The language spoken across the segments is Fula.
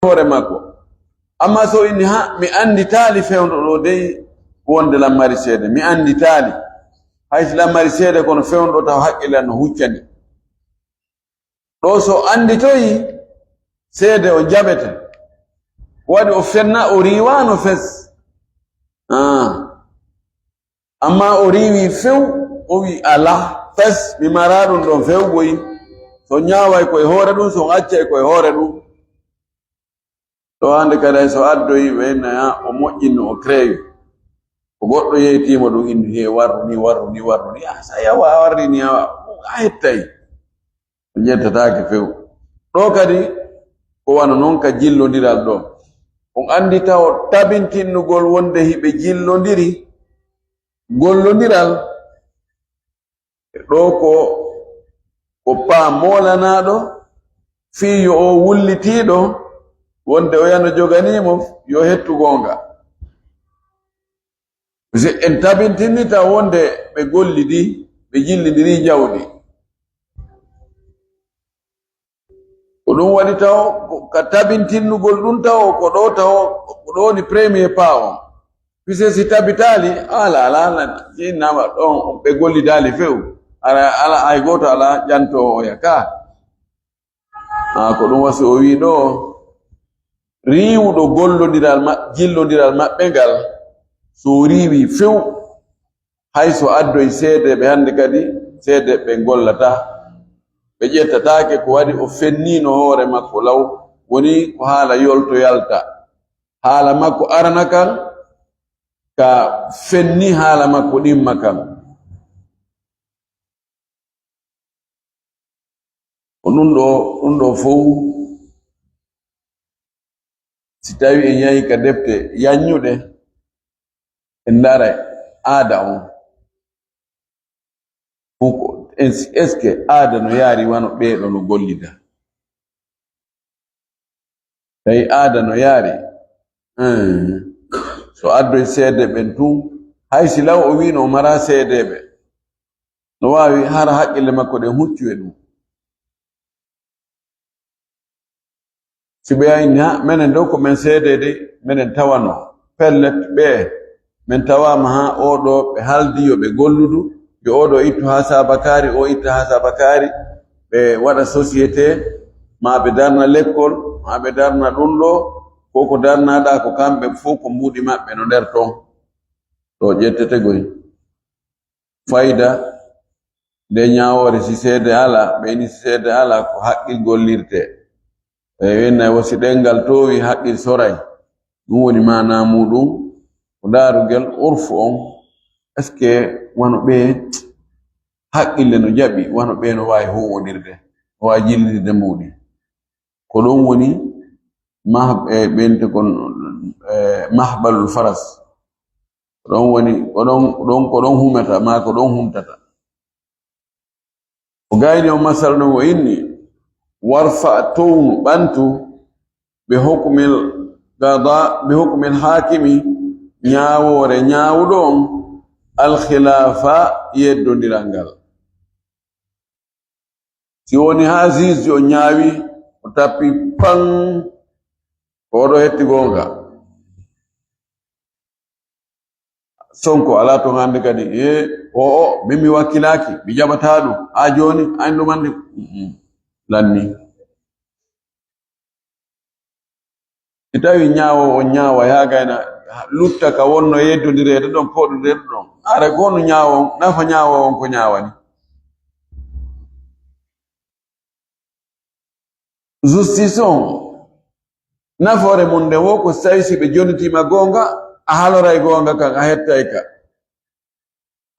hore makko amma so inni ha mi andi taali fewndo ɗo dey wonde lammari seede mi andi taali haysi lammari seede kono fewndo taw haqqille no huccani ɗo so anditoyi seede o jaɓete waɗi o fenna o riwano fes amma o riwi few o wi ala fes mi mara ɗum ɗon fewgoyi so ñaaway koye hoore ɗum so accay koye hoore ɗum to hande kadi so addoyi wayna o moƴƴinno o créé ko goɗɗo yeytima ɗum indi he warru ni sa yawa warri ni a hettayi o ƴettatake few ɗo kadi ko wana noon ka jillodiral ɗo on andi taw tabintinnugol wonde hiɓe jillodiri gollodiral ɗo ko paa molanaɗo fiyo o wullitiɗo wonde o yana joganimo yo hettu gonga en tabintinni taw wonde ɓe gollidi ɓe jillidiri jawdi ko ɗum waɗi taw ka tabintinnugol ɗum taw ko ɗo taw ko ɗo woni premier pas on pise si tabitali ala jinnama ɗon ɓe gollidali few ala ay goto ala ƴanto o yaka ko ɗum wasi o wi ɗo riwuɗo gollodiral jillodiral maɓɓe ngal so riwi few hay so addoy seedeɓe hande kadi seedeɓe gollata ɓe ƴettatake ko waɗi o fennino hoore makko law woni ko haala yolto yalta haala makko arana kan ka fenni haala makko ɗimma kan ko ɗum ɗo fof si tawi en yahi ka defte yanñuɗe en ndara aada on fuko est ce que aada no yaari wano ɓeeɗo no gollida tawi aada no yaari so addoy seede ɓen tun hay si law o wino o mara seedeɓe no wawi hara haqqille makko ɗen huccu e ɗum si ɓe ayni ha minen ɗo ko men seedede minen tawano pellet ɓe min tawama ha oɗo ɓe haldi yo ɓe golludu yo oɗo ittu ha sabakari o itta ha sabakari ɓe waɗa société ma ɓe darna l'école ma ɓe darna ɗum ɗo ko ko darnaɗa ko kamɓe fof ko mbuɗi maɓɓe no nder ton ɗo ƴettetegoy fayda nde ñawore si seede ala ɓeyni si seede ala ko haqqil gollirte wennayi wosi ɗengal towi haqqil soray ɗum woni mana muɗum ko darugel urfu on est ce que wano ɓe haqqille no jaɓi wano ɓe no wawi huwodirde no wawi jillirde mbuɗi ko ɗum woni ɓente kon mahbalul faras ko ɗon woni ko ɗon humata ma ko ɗon humtata o gayni o masal non o inni warfa townu ɓantu ɓe hukmil hakimi ñaawore ñaawuɗo on alkhilafa yeddodiral ngal si woni ha juge o ñaawi o tappi pan ko oɗo hetti gonga sonko ala to hande kadi min mi wakkilaki mi jaɓata ɗum ha joni an ɗumande lanni si tawi ñaawo o ñaawa yagayna lutta ka wonno yeddodirede ɗon poɗodirede ɗon ara gonu ñaawo nafa ñaawo on ko ñaawani justice on nafoore mum nde wo ko tawi si ɓe jonitima gonga a haloray gonga kan a hettay ka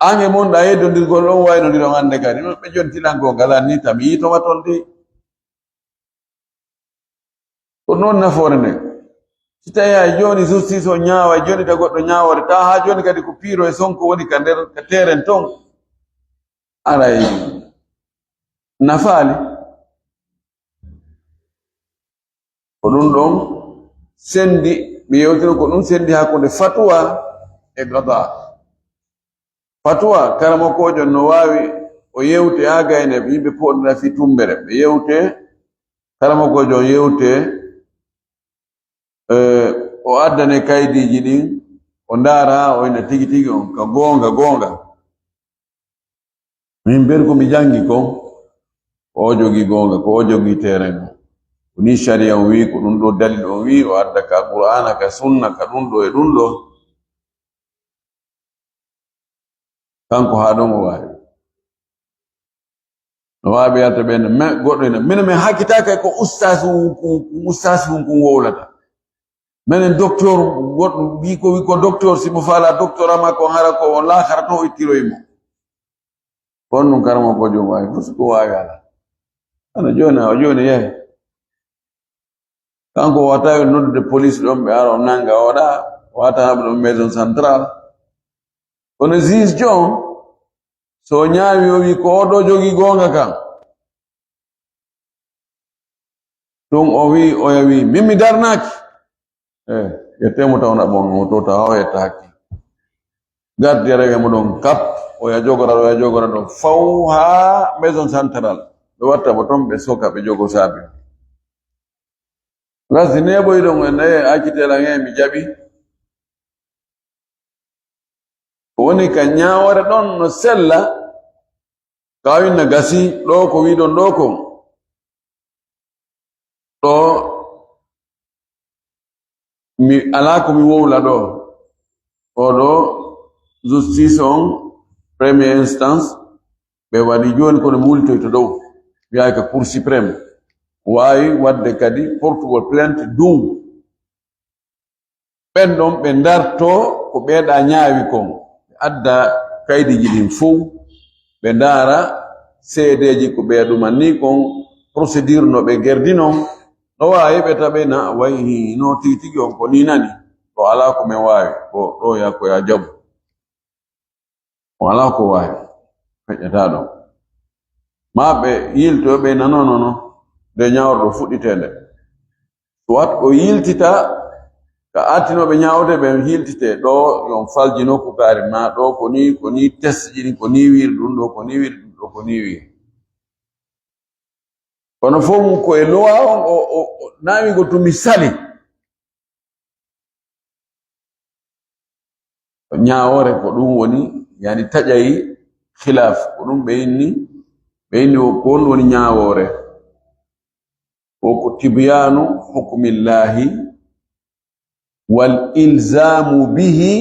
ange mon ɗa yeddodirgol ɗon waynodiron hande kadi non ɓe jontilan gonga lanni tami yitoma toon de ko noon nafoore nden si tawi hay joni justice o ñaawa joni ta goɗɗo ñaawore ta ha joni kadi ko piiro e sonko woni ka nder ka teren ton aray nafaali ko ɗum ɗon sendi mi yewtino ko ɗum sendi hakkunde fatwa e gada fatwa karamakojo no wawi o yewte ha gayne yimɓe poɗɗira fi tumbere ɓe yewte karamakojo o yewte o addane kaydiji ɗin o ndaara o ina tigi tigi on ka gonga min ber ko mi jangi kon o jogi gonga ko o jogi terrain ni sharia o wi ko ɗum ɗo dalil o wi o adda ka qur'ana ka sunna ka ɗum ɗo e ɗum ɗo kanko ha ɗon o wawi no wawi yalta ɓen goɗɗo ina minen min hakkitaka ko ustasi kun wowlata minen docteur goɗɗo wi ko docteur simo faala docteur ama ko hara ko on lakara to o ittiroymo kon ɗum karama ko jom wawi fo ko wawi ala ana joni yehe kanko wata yo nodde police ɗon ɓe ara o nanga oɗa wata haɓe ɗon maison central kono juge John so ñaawi o wi ko oɗo jogi gonga kam ɗum o wi o yawi min mi darnaki yettemo tawna ɓon o to tawa o yetta hakki gardi rewe mo ɗon kap o ya jogora ɗon faw ha maison central ɓe watta mo ton ɓe soka ɓe jogo saabi gasi neɓoy ɗon en nayi accitelan he mi jaɓi woni ka ñawore ɗon no sella kawinna gasi ɗo ko wiɗon ɗo kon ɗo mi ala ko mi wowla ɗo oɗo justice on premier instance ɓe waɗi joni kono mi wultoyto dow wiya ka cour suprême wawi wadde kadi portugol plainte dow ɓen ɗon ɓe darto ko ɓeeɗa ñaawi kon ɓe adda kaydiji ɗin fof ɓe ndaara seedeji ko ɓeeɗuman ni kon procédure no ɓe gerdinon no wawi ɓe taɓe na wayi no tigi on ko ni nani to ala ko men wawi ko ɗo ya ko ya jaɓu o ala ko wawi feƴƴata ɗon ma ɓe yilto ɓe nanonono de ñawrɗo fuɗɗitende soit o yiltita ka attinoɓe ñawde ɓe yiltite ɗo yon faljino ko kaari ma ɗo ko ni test ji ɗin ko ni wiiri ɗum ɗo ko ni wiiri ɗum ɗo ko ni wiiri kono fof mum koye lowa on o nawigo tumi sali ñawore ko ɗum woni yani taƴayi khilaf ko ɗum ɓe inni ko on woni ñawore ko tibyanu hukmillahi wal ilzamu bihi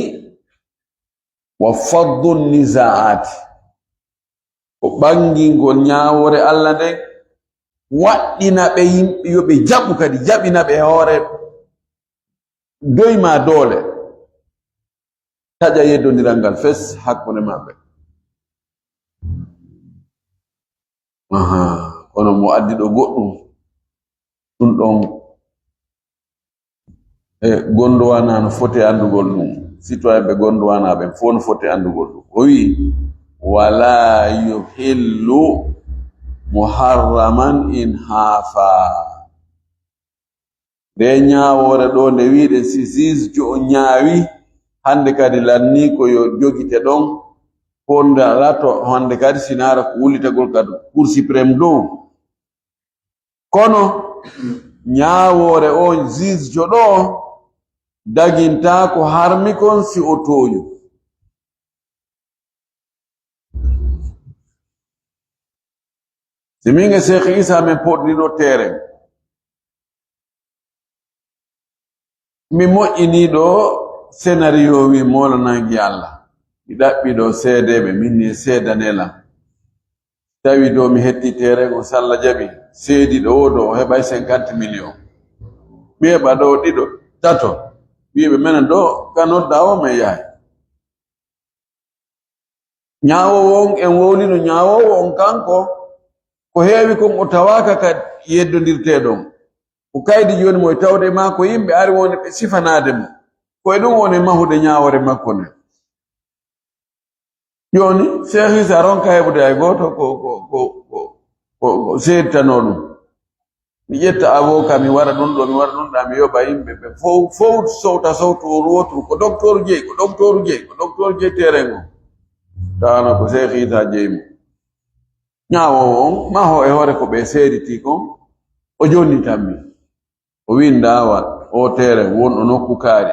wa faddu nizaati ko ɓangingol ñawore Allah nden waɗɗina ɓe yimɓe yo ɓe jaɓu kadi jaɓina ɓe hoore doyma doole taƴa yeddodiral ngal fes hakkunde maɓɓe kono mo addi ɗo goɗɗum ɗum ɗon gondowana no foti andugol ɗum citoyen ɓe gondowanaɓe fof no foti andugol ɗum o wi wala yuhillu muharraman in haafa nde ñawore ɗo nde wiɗe si juge o ñaawi hande kadi lanni ko yo jogite ɗon ko ndala to hande kadi sinara ko wulitagol kadi cour suprême dow kono ñawore o juge jo ɗo daginta ko harmi kon si o toñu si min e Cheikh Issa min poɗɗiɗo terrain mi moƴƴiniɗo scénario wi molanangi Allah mi ɗaɓɓi ɗo seedeɓe minni seedanelam tawi ɗo mi hetti terrain o sallah jaɓi seediɗo o ɗo o heɓay 50 millions mi heɓa ɗo ɗiɗo tato wiɓe menen ɗo ka nodda o men yahay ñawowo on en wowlino ñawowo on kanko ko heewi kon o tawaka ka yeddodirteɗon ko kaydi joni mo e tawde ma ko yimɓe ari woni ɓe sifanade mo koye ɗum woni mahude ñawore makko nde joni Cheikh Issa ronka heɓude hay goto ko seedtano ɗum mi ƴetta avocat mi wara ɗum ɗo mi wara ɗum ɗa mi yoɓa yimɓe ɓe fof sowta sowtu wotoru ko docteur jeeyi terrain o tawano ko Cheikh Issa jeeyimo ñawowo on maho e hoore ko ɓe seediti kon o jonni tammi o windawa o tere won nokku kaari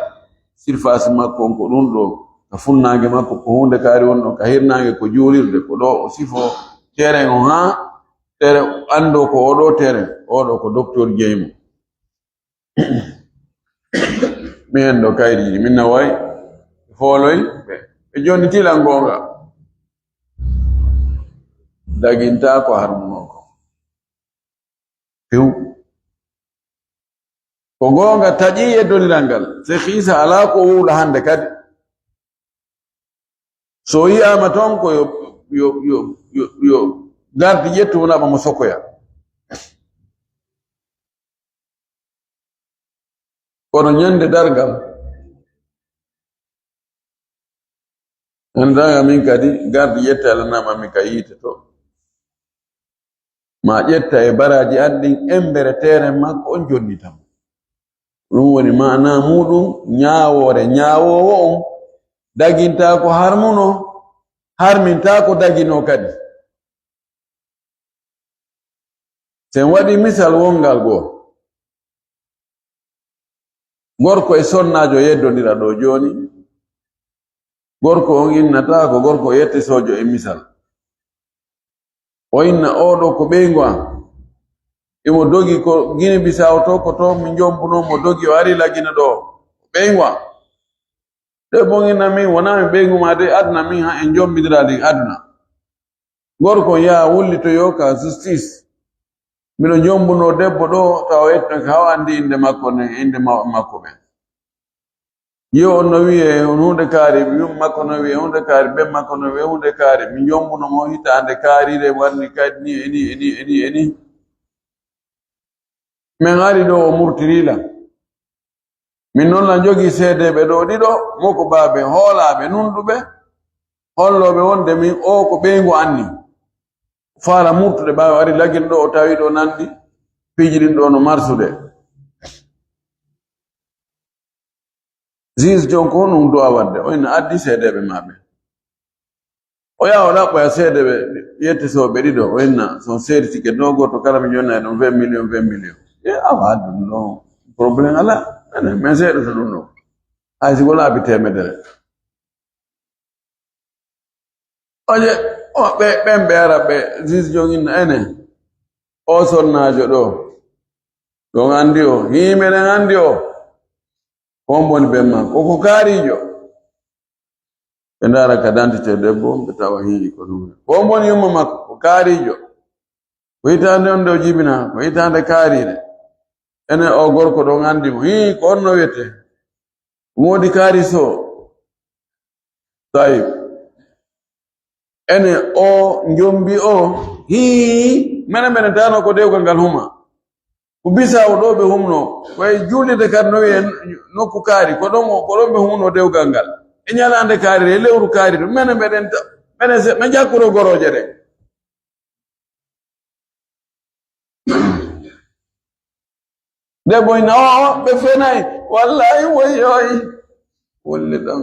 surface makko ko ɗum ɗo ka funnange makko ko hunde kaari wonɗo ka hirnange ko juulirde ko ɗo o sifo tere o ha tere ando ko oɗo tere oɗo ko docteur Jeymo mi hen ɗo kayri min nawai foloy ɓe joni tilan gonga daginta ko harmunoko few ko gonga taƴi yeddoniral ngal se hiisa ala ko wuula hande kadi so yiyama toon ko yo gardi ƴettu wonaɓa mo sokoya kono ñande dargal andaga min kadi gardi ƴetta alanama min ka yiite to ma ƴetta e baraji anɗin embere tere makko on jonnitam ɗum woni mana muɗum ñawore ñawowo on daginta ko harmuno harminta ko dagino kadi sen waɗi misal wongal goo gorko e sonnajo yeddodira ɗo joni gorko on innata ko gorko yette sojo e misal o inna oɗo ko ɓeygu an imo dogi ko Guinée Bissau to ko to mi jombuno mo dogi o ari lagina ɗo ɓeygu an de bon inna min wona mi ɓeygu ma de aduna min ha en jombidirali aduna gorko yaa wullitoyo ka justice mino jombuno debbo ɗo taw etno haw andi inde makko ne inde makko ɓen yo on no wiye on hunde kaari yum makko no wiye hunde kaari ɓen makko no wiye hunde kaari mi jombuno mo hitande kaarire warni kadi ni eni min ari ɗo o murtirila min noon la jogi seedeɓe ɗo ɗiɗo moko baaɓe hoolaɓe nunɗuɓe holloɓe wonde min o ko ɓeygu anni faala murtude ɓawi ari lagin ɗo o tawi ɗo nandi pijiɗin ɗo no marsude juge jon ko honum du'a wadde o ina addi seedeɓe maɓe o yaha o ɗaɓɓoya seedeɓe yettesoɓe ɗiɗo o inna son seedi tike ɗo goto kala mi jonna ɗum 20 millions 20 millions awa ɗum ɗo probléme ala ene min seeɗoto ɗum ɗo hay sigo laabi temedere oje ɓen ɓe ara ɓe juge jon inna ene o sonnajo ɗo ɗon andi o himenen andi o kon boni ɓen ma koko kaarijo ɓe ndara ka dentité debbo ɓe tawa hiiri ko ɗum kon boni yumma makko ko kaarijo ko hitande on de o jibina ko hitande kaarire ene o gorko ɗon andi mo ko onno wiyete woodi kaari so tayib ene o jombi o mene tano ko dewgal ngal huma ko Bissau ɗo ɓe humno koye juulide kadi no wiye nokku kaari ko ɗon ɓe humno dewgal ngal e ñalande kaari e lewru kaari ɗo mene mbeɗen ɓe jakkuɗo goroje ɗen debbo ina ɓe fenayi wallahi woyoyi wolle ɗon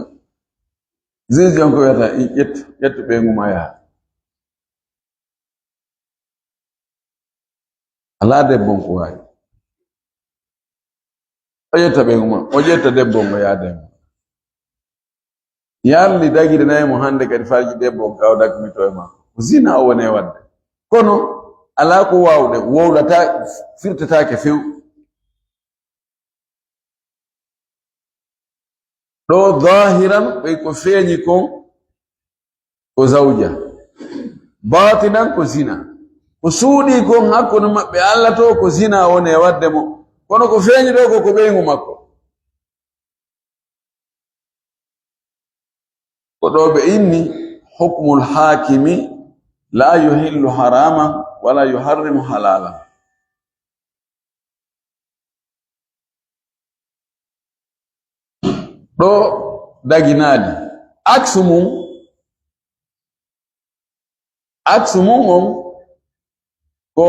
juge jon ko wiyata ƴettu ɓeygu ma yaha ala debbo ko wawi o ƴetta ɓeygu ma o ƴetta debbo mo yaademo yarli dagide nayi mo hande kadi farji debbo kaw dagmito e makko ko zina o wone wadde kono ala ko wawde wowlata firtatake few ɗo zahiran ɓey ko feeñi kon ko zawja batinan ko zina ko suuɗi kon hakkude maɓɓe Allah to ko zina wone wadde mo kono ko feeñi ɗo ko ɓeygu makko ko ɗo ɓe inni hukmul hakimi la yuhillu harama wala yuharrimu halala ɗo daginali aksu mum on ko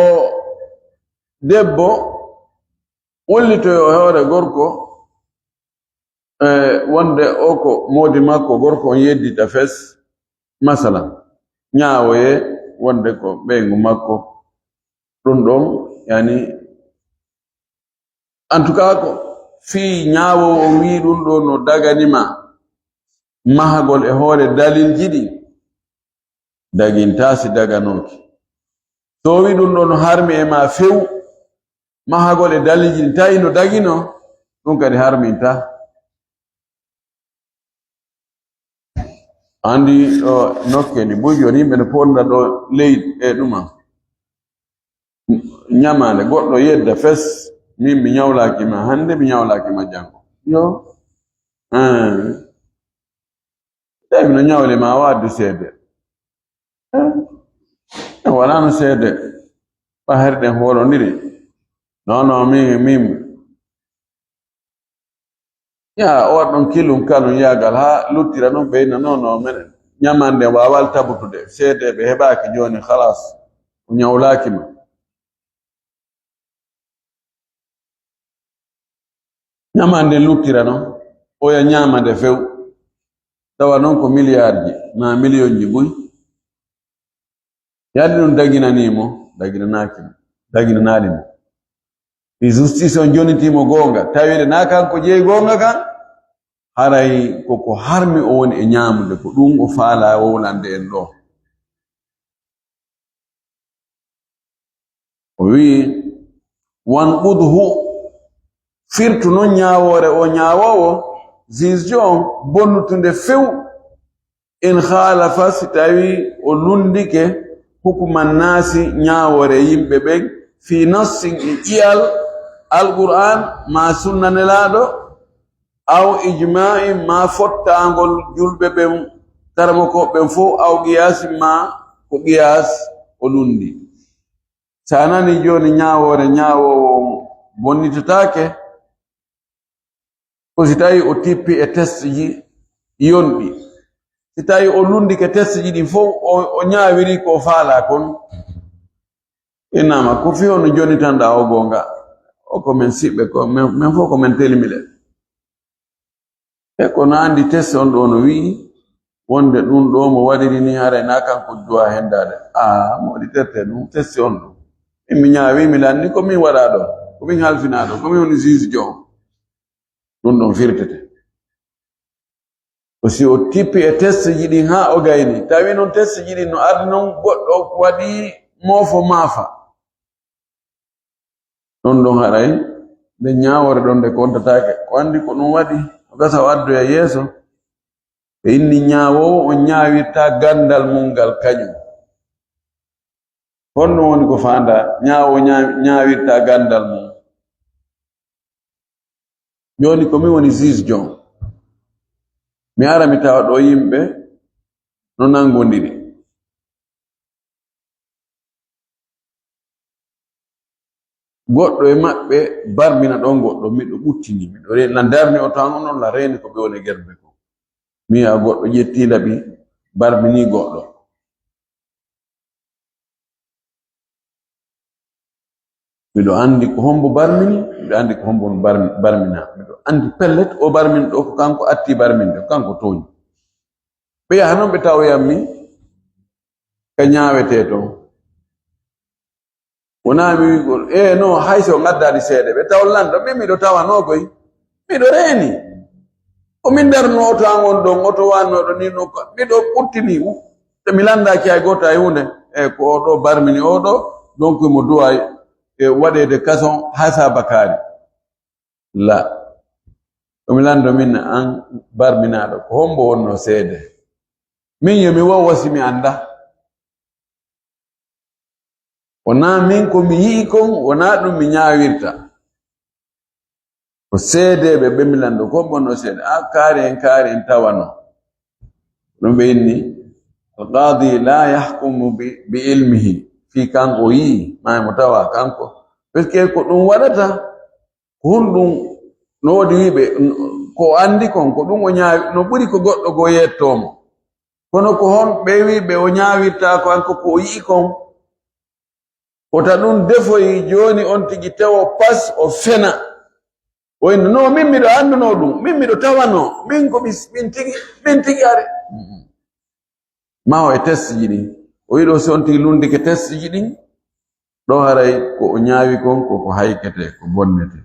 debbo wullitoyo hoore gorko wonde o ko moodi makko gorko on yeddita fes masalan ñaawoye wonde ko ɓeygu makko ɗum ɗon yani en tout cas ko fi nyaawo o wi dum do no daganima mahagol e hoore dalil jidi daginta si daganoki to wi dum do no harmi e ma few mahagol e dalil jidi tawi no dagino dum kadi harminta andi nokkeli bo joni be no ponda do ley e duma nyamande goddo yedda fes min mi nyawlaaki ma hande mi nyawlaaki ma jango yo tawi no nyawle ma wadde seede wala no seede fa herde holondiri non min ya ordon kilum kanu yagal ha luttira non beyna non menen nyamande wawal tabutude seede be hebaaki joni khalas nyawlaaki ma nyamande luttira non o ya nyamande few tawa non ko milliard ji ma million ji buy yadde non daginanimo daginanalimo di justice on jonitimo gonga tawide na kanko jeey gonga kan haray koko harmi o woni e nyamude ko dum o faala wowlande en do o wi wan budhu firtu non nyaawore o nyaawowo zizjon bonnutunde few in khalafa sitawi o lundike hukuman nasi nyaawore yimbe be fi nassin iyal alquran ma sunna nelado aw ijma'i ma fottangol julbe be karamo ko be fo aw qiyas ma ko qiyas o lundi sanani joni nyaawore nyaawowo bonnitataake ko si tawi o tippi e test ji yondi si tawi o lundi ke test ji ɗi fof o ñaawiri ko faala kon inama ko fi ono joni tan ɗa o gonga o ko men siɓɓe ko men fof ko men telimile e kono andi test on ɗo no wii wonde ɗum ɗo mo waɗiri ni haray na kanko duwa hendade mo waɗi terte ɗum test on ɗum mi ñaawi mi lanni ko min waɗa ɗo ko min halfina ɗo ko min woni juge jon ɗum ɗon firtete o si o tippi e test ji ɗin ha o gayni tawi noon test ji ɗin no ardi noon goɗɗo waɗi moofo maafa ɗon ɗon haɗay nde ñaawore ɗon nde kontatake ko andi ko ɗum waɗi o gasa o addoya yeeso e inni ñaawowo on ñaawirta gandal mum ngal kañum honɗum woni ko faanda ñaawo ñaawirta gandal mum joni ko min woni juge jon mi ara mi tawa ɗo yimɓe no nangodiri goɗɗo e maɓɓe barmina ɗon goɗɗo miɗo ɓuttini miɗo na darni o tan onon la reeni ko ɓe woni gerbe ko mi a goɗɗo ƴetti laɓi barmini goɗɗo miɗo andi ko hombo barmini miɗo andi ko hombo barmina miɗo andi pellet o barmin ɗo ko kanko atti barminde ko kanko tooñi ɓe yaha noon ɓe tawoyammi ka ñaawete to wona mi wigol no hayso ngaddadi seeɗe ɓe taw landa min miɗo tawano koy miɗo reeni o min darno oto an on ɗon oto wannoɗo ni no miɗo ɓuttini te mi landaki hay goto hay hunde ko oɗo barmini oɗo donc mo duwa e waɗede kason ha sabakari la komi lando min an barminaɗo ko hombo wonno seede min yomi wowwasi mi anda wona min komi yii kon wona ɗum mi ñaawirta ko seedeɓe ɓe mi lando ko bonno seede kaari en tawano ɗum ɓe inni alqadi la yahkumu bi ilmihi fi kanko yii ma mo tawa kanko parce que ko ɗum waɗata ko honɗum no wodi wiɓe ko andi kon ko ɗum o ñaawi no ɓuri ko goɗɗo go yettomo kono ko hon ɓe wiɓe o ñaawirta ko anko ko o yii kon wota ɗum defoyi joni on tigi tawo pas o fena o inno no min miɗo anduno ɗum min miɗo tawano min ko min tigi are ma o e test ji ɗin o yiɗo so on tigi lundike test ji ɗin ɗo haray ko o ñaawi kon koko haykete ko bonnete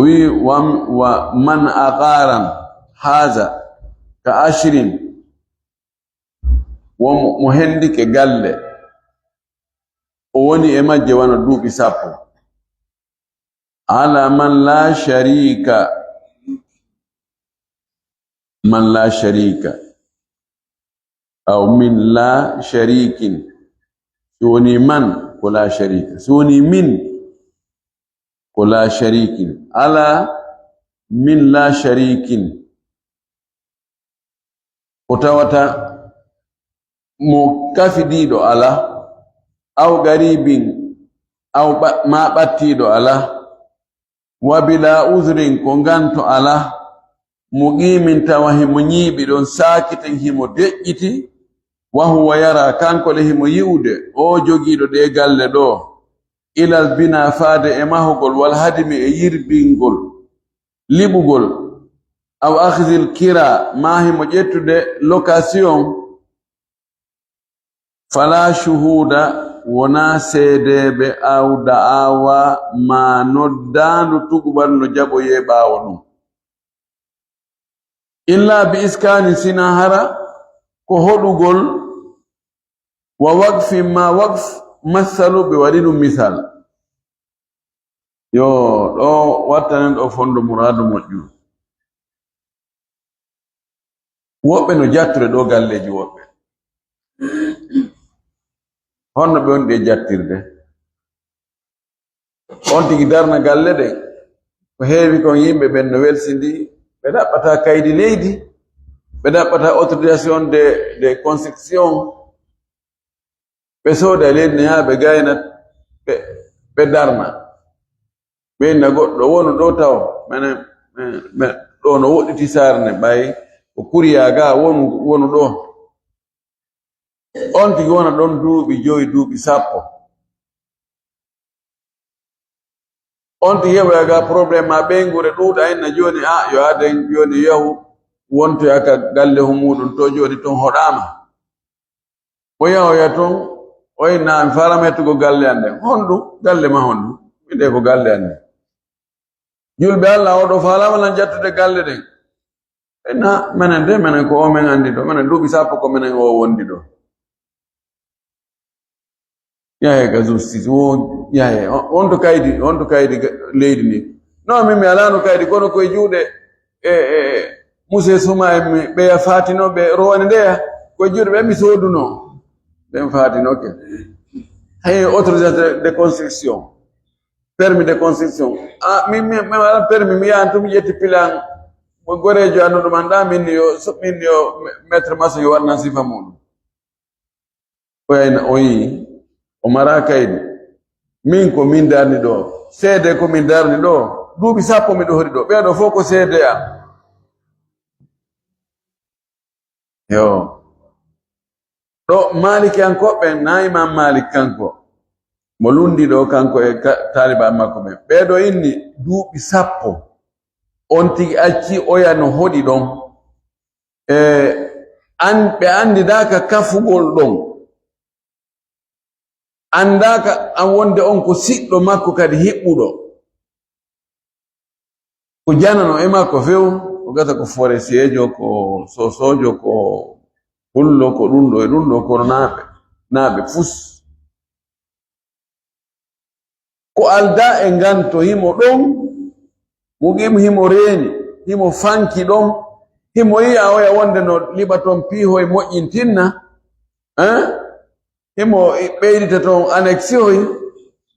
wi wa man aqaran haza ka ashrin wo hendi ke galle o woni e majje wana duuɓi sappo ala man la sharika aw min la sharikin soni man ko la sharika soni min ko la sharikin ala min la sharikin ko tawata mo kafidiɗo ala aw garibin aw ma ɓattiɗo ala wa bila uzrin ko ganto ala muqimin tawa himo ñiiɓi ɗon sakiten himo deƴƴiti wa huwa yara kanko le himo yi'ude o jogiiɗo ɗe galle ɗo ilal bina faade e mahugol wal hadimi e yirbingol liɓugol aw akhzil kira ma himo ƴettude location fala shuhuda wona seedeɓe aw da'awa ma noddandu tugubal no jaɓoye ɓaawo ɗum illa bi iskani sina hara ko hoɗugol wa waqfi ma waqf mathalu ɓe waɗi ɗum misal yo ɗo wattanen ɗo fondo muradu moƴƴu woɓɓe no jatture ɗo galleji woɓɓe honno ɓe woni ɗe jattirde on tigi darna galle ɗe ko heewi kon yimɓe ɓen no welsindi ɓe ɗaɓɓata kaydi leydi ɓe ɗaɓɓata autorisation de construction ɓe sooda leydi ne haa ɓe gaynat ɓe darna ɓe inna goɗɗo wonu ɗo taw menen ɗo no woɗɗiti sarne ɓay ko kuriya ga wonu ɗo on tigi wona ɗon duuɓi joyi duuɓi sappo on tigi heɓoya ga probléme ma ɓeygure ɗuuɗa inna joni yo aden joni yahu wonto yaka galle hu muɗum to joni ton hoɗama o yahoya ton o inna mi farama hettugo galle ande honɗum galle ma honɗum wiɗe ko galle ande julɓe Allah oɗo falama lan jattude galle ɗen inna menen de menen ko o men andi ɗo menen duuɓi sappo ko menen o wondi ɗo yahe ga justice wo yahe on to kaydi leydi ni non min mi alano kaydi kono koye juuɗe Mousse Souma ɓeya fatinoɓe rowani ndeya koye juuɗe ɓe mi sooduno ɓen fatinoke hay autorisation de construction permis de construction min ala permis mi yahan tumi ƴetti plan gorejo annuɗum anda min yo maître maçon yo waɗnan sifa muɗum oyayna o yii o mara kaydi min ko min darni ɗo seede ko min darni ɗo duuɓi sappo miɗo hori ɗo ɓeeɗo fof ko seede am yo ɗo Malik kankoɓe na Imam Malik kanko mo lundi ɗo kanko e taliba makko ɓen ɓeeɗo inni duuɓi sappo on tigi acci oya no hoɗi ɗon ɓe andidaka kafugol ɗon andaka an wonde on ko siɗɗo makko kadi hiɓɓuɗo ko janano e makko few ko gata ko forestier ko sosojo ko hullo ko ɗum ɗo e ɗum ɗo kono naaɓe fus ko alda e nganto himo ɗon mugimo himo reeni himo fanki ɗon himo yi'a oya wonde no liɓa toon piihoye moƴƴintinna himo ɓeydita toon annexe hoy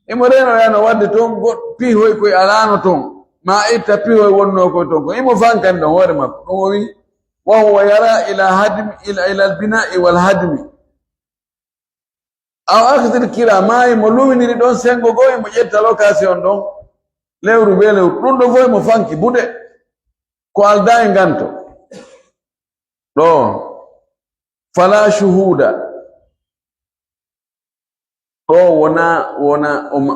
himo renoyano wadde toon piihoy koye alano toon ma itta piihoy wonno koye toon ko himo fankani ɗon hoore makko ɗum o wi wa huwa yara ila albina'i wal hadmi aw akhdil kira ma himo luminiri ɗon sengo goo himo ƴetta location ɗon lewru be lewru ɗum ɗo fof himo fanki buɗe ko alda e nganto ɗo fala shuhuda ɗo wona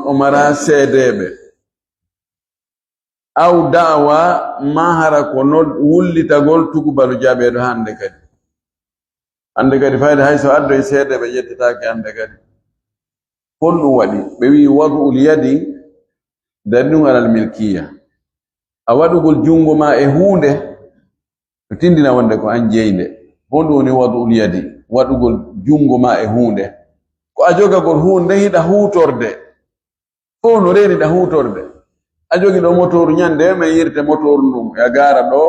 o mara seedeɓe aw da'wa mahara ko wullitagol tugubalu jaɓeɗo hande kadi fayde hay so addo e seedeɓe ƴettitake hande kadi honɗum waɗi ɓe wi wad'ul yadi dalilun alal milkiya a waɗugol jungo ma e hunde to tindina wonde ko an jeyde. Honɗum woni wad'ul yadi, waɗugol jungo ma e hunde. Ko a jogagol hunde hiɗa hutorde, fo no reniɗa hutorde. A jogi ɗo motoru ñande ma yirte motoru ndum e a gara ɗo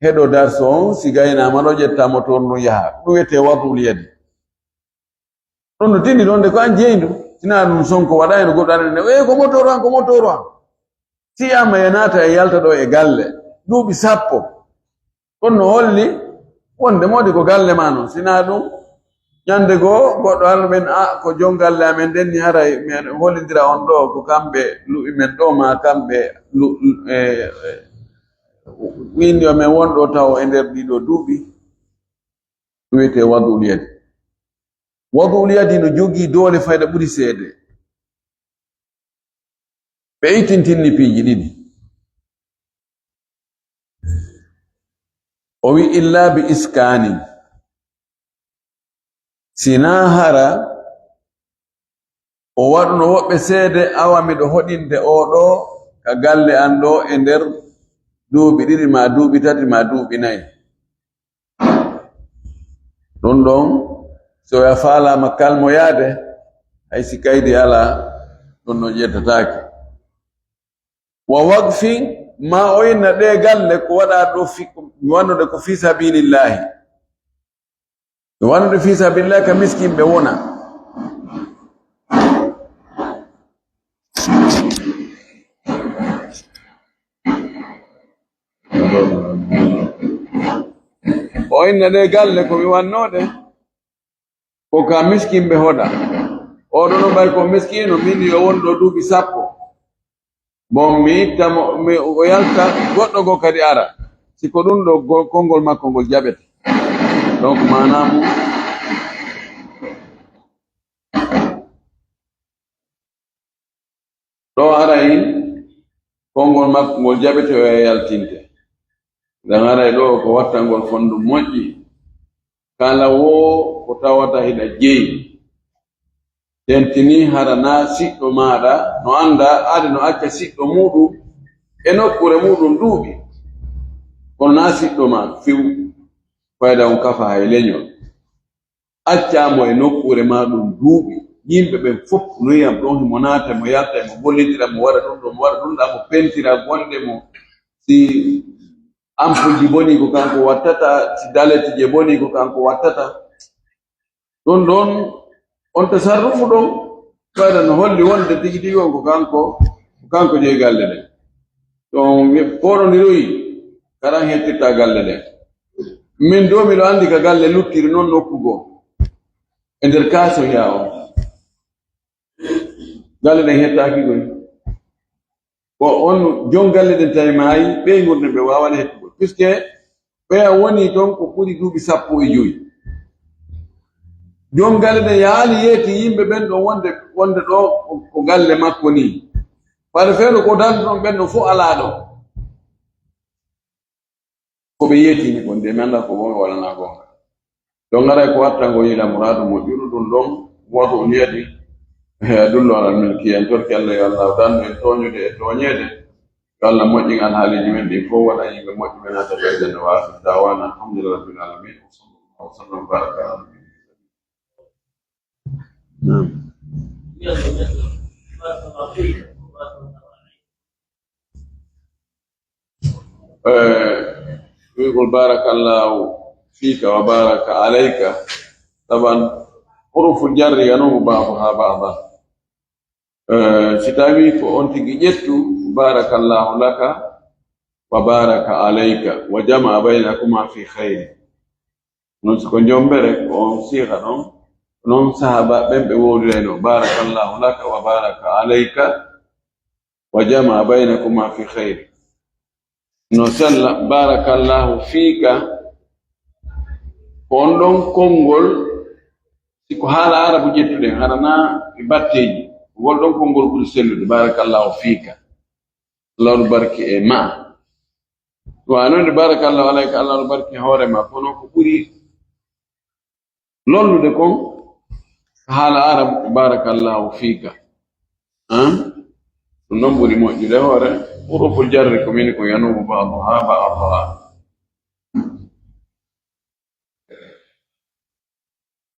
heɗo darso on sigaynama ɗo ƴetta motoru ndum yaha, ɗum wiyete wad'ul yadi. ɗon no tindi ɗon de ko an jeydu tina ɗum sonko waɗayno goɗɗo anene ko motoru an, ko motoru an. Siyama e naata e yalta ɗo e galle duuɓi 10. ɗon no holli wonde modi ko galle ma non. Sina ɗum ñande goo goɗɗo almen ko jon galle amen denni hara men hollidira on ɗo ko kamɓe luɓi men ɗo ma kamɓe windi o men wonɗo taw e nder ɗiɗo duuɓi. ɗum wiyete wad'ul yadi. Wad'ul yadi no jogii doole fayda ɓuri seede. ɓe ittintinni piiji ɗiɗi. O wi illa bi iskanin, sina hara o waɗuno woɓɓe seede awa miɗo hoɗinde oɗo ka galle an ɗo e nder duuɓi 2 ma duuɓi 3 ma duuɓi 4. ɗon ɗon so ya faalama kalmo yaade hay si kaydi ala ɗon no ƴettatake. Wa waqfin ma o inna ɗe galle ko waɗa ɗo mi wannude ko fi sabilillahi. mi wannude fi sabilillahi ka miskinɓe wona. o inna ɗe galle ko mi wannode ko ka miskinɓe hoɗa. oɗo no ɓay ko miskino min yo wonɗo duuɓi 10. bon mi itta o yalta goɗɗo go kadi ara siko ɗum ɗo konngol makko ngol jaɓete. donc manamu ɗo aray konngol makko ngol jaɓete o yaltinte. dan aray ɗo ko wattangol fondu moƴƴi kala wo ko tawata hiɗa jeyi tentini hara na siɗɗo maɗa no anda ade no acca siɗɗo muɗum e nokkure muɗum duuɓi kono na siɗɗo ma fiw fayda on kafa hay leñol. accamo e nokkure ma ɗum duuɓi yimɓe ɓen fof no yiyam ɗon mo naata mo yalta mo gollitira mo waɗa ɗum ɗo mo waɗa ɗum ɗa mo pentira gonɗe mo. si ampulji boni ko kanko wattata, si daleti je boni ko kanko wattata. ɗon ɗon on tasarrufu ɗon fayda no holli wonde tigi tigi on ko kanko jeyi galle ɗen. ɗon poɗodiroyi karan hettirta galle ɗen. min do miɗo andi ka galle luttiri noon nokkugo e nder kaso ya o galle ɗen hettaki goy ko on jon galle ɗen tawi maayi ɓey gonɗe ɓe wawan hettugo puisque ɓeya woni toon ko ɓuri duuɓi 15. jon galle ɗen yaali yeeti yimɓe ɓen ɗon wonde ɗo ko galle makko ni pare feere ko dalde ɗon ɓen ɗo fof ala ɗo ko ɓe yeetini kon de mi anda ko won walana gonga. ɗon ngaray ko wattango yila muradu moƴƴuɗo ɗum ɗon wad'ul yadi adullu ala milki en torki Allah yo Allah dandu en toñude e toñede yo Allah moƴƴin alhaaliji men ɗi fof waɗa yimɓe moƴƴi men ata ɓeyden no wafi dawana alhamdulillahi rabbil alamin wa sallallahu wa sallam baraka ala يقول بارك الله فيك وبارك عليك. طبعا حروف الجر ينوب بعضها بعضا. ستامي فأنت جئت بارك الله لك وبارك عليك وجمع بينكما في خير. نسكن جنبرك ونصيغ نون صحابة بن بولينو بارك الله لك وبارك عليك وجمع بينكما في خير. نسأل بارك الله فيك kondon kongol siko hala arabu jettude harana batteji goldon kongol buri sellude barakallahu fika Allah barki e ma wa non barakallahu alayka Allah barki hore ma kono ko buri lollude kon hala arabu barakallahu fika non buri moƴƴude hore حروف الجر كمين ينوب بعضها بعضها